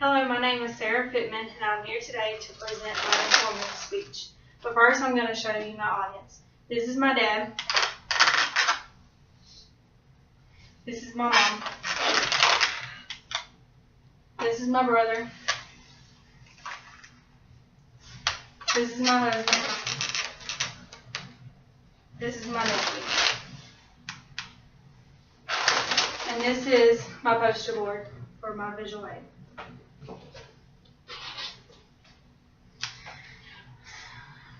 Hello, my name is Sarah Pittman, and I'm here today to present my informative speech. But first, I'm going to show you my audience. This is my dad. This is my mom. This is my brother. This is my husband. This is my nephew. And this is my poster board for my visual aid.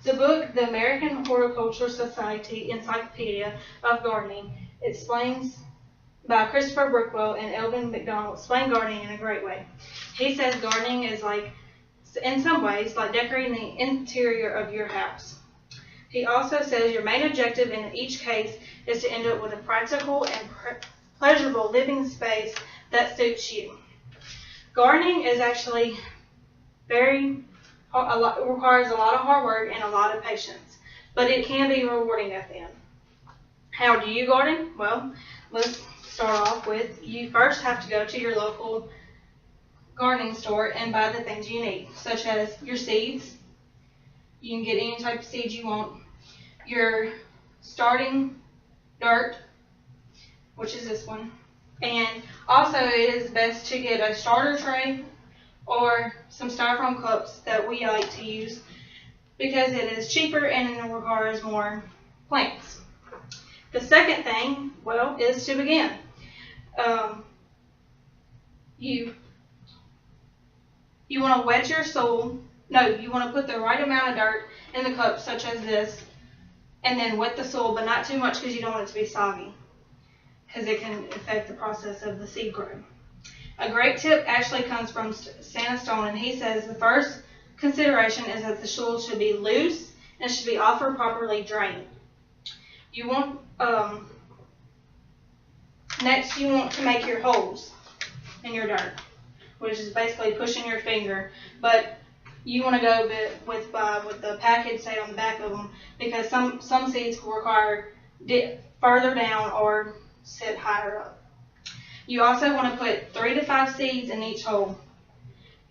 The book, The American Horticultural Society Encyclopedia of Gardening, explains by Christopher Brookwell and Elvin McDonald, explain gardening in a great way. He says gardening is in some ways, like decorating the interior of your house. He also says your main objective in each case is to end up with a practical and pleasurable living space that suits you. Gardening is actually it requires a lot of hard work and a lot of patience, but it can be rewarding at the end. How do you garden? Well, let's start off with you first have to go to your local gardening store and buy the things you need, such as your seeds. You can get any type of seeds you want. Your starting dirt, which is this one. And also it is best to get a starter tray or some styrofoam cups that we like to use because it is cheaper and it requires more plants. The second thing, well, is to begin. You want to wet your soil. No, you want to put the right amount of dirt in the cup, such as this, and then wet the soil, but not too much because you don't want it to be soggy, because it can affect the process of the seed growth. A great tip actually comes from Santa Stone, and he says the first consideration is that the soil should be loose and should be often properly drained. Next you want to make your holes in your dirt, which is basically pushing your finger, but you want to go with the package say on the back of them, because some seeds will require dip further down or sit higher up. You also want to put 3 to 5 seeds in each hole,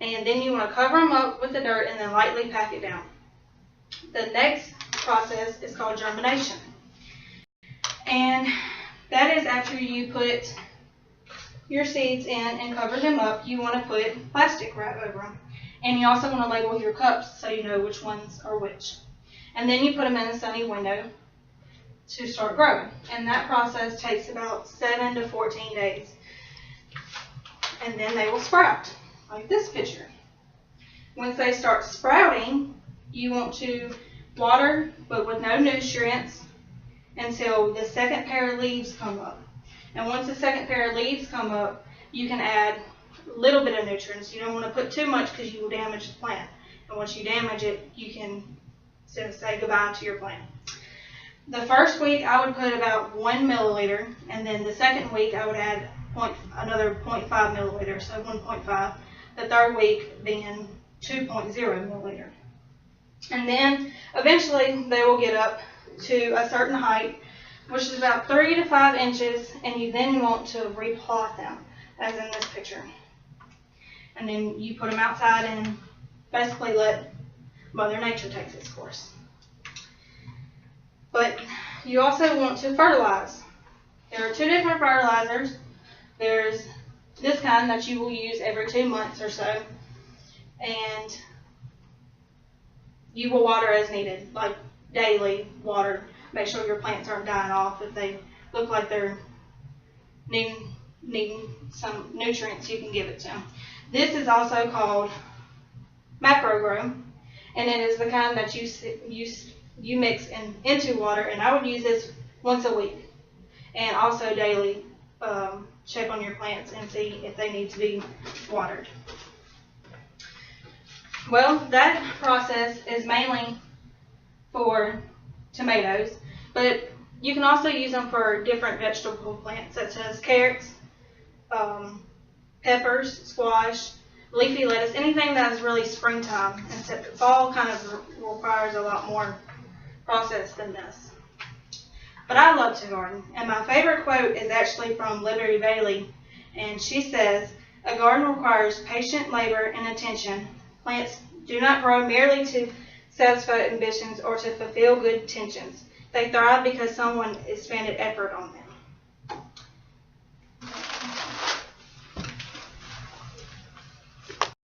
and then you want to cover them up with the dirt and then lightly pack it down. The next process is called germination, and that is after you put your seeds in and cover them up, you want to put plastic wrap over them, and you also want to label your cups so you know which ones are which, and then you put them in a sunny window to start growing, and that process takes about 7 to 14 days. And then they will sprout, like this picture. Once they start sprouting, you want to water, but with no nutrients, until the second pair of leaves come up. And once the second pair of leaves come up, you can add a little bit of nutrients. You don't want to put too much because you will damage the plant. And once you damage it, you can say goodbye to your plant. The first week I would put about 1 milliliter, and then the second week I would add another 0.5 milliliter, so 1.5. The third week being 2.0 milliliter. And then eventually they will get up to a certain height, which is about 3 to 5 inches, and you then want to replot them, as in this picture. And then you put them outside and basically let Mother Nature take its course. But you also want to fertilize. There are 2 different fertilizers. There's this kind that you will use every 2 months or so, and you will water as needed, like daily water. Make sure your plants aren't dying off. If they look like they're needing some nutrients, you can give it to them. This is also called macro grow, and it is the kind that you mix into water, and I would use this once a week, and also daily. Check on your plants and see if they need to be watered. Well, that process is mainly for tomatoes, but you can also use them for different vegetable plants such as carrots, peppers, squash, leafy lettuce, anything that is really springtime. And fall kind of requires a lot more process than this. But I love to garden, and my favorite quote is actually from Liberty Bailey, and she says, A garden requires patient labor and attention. Plants do not grow merely to satisfy ambitions or to fulfill good intentions. They thrive because someone expended effort on them.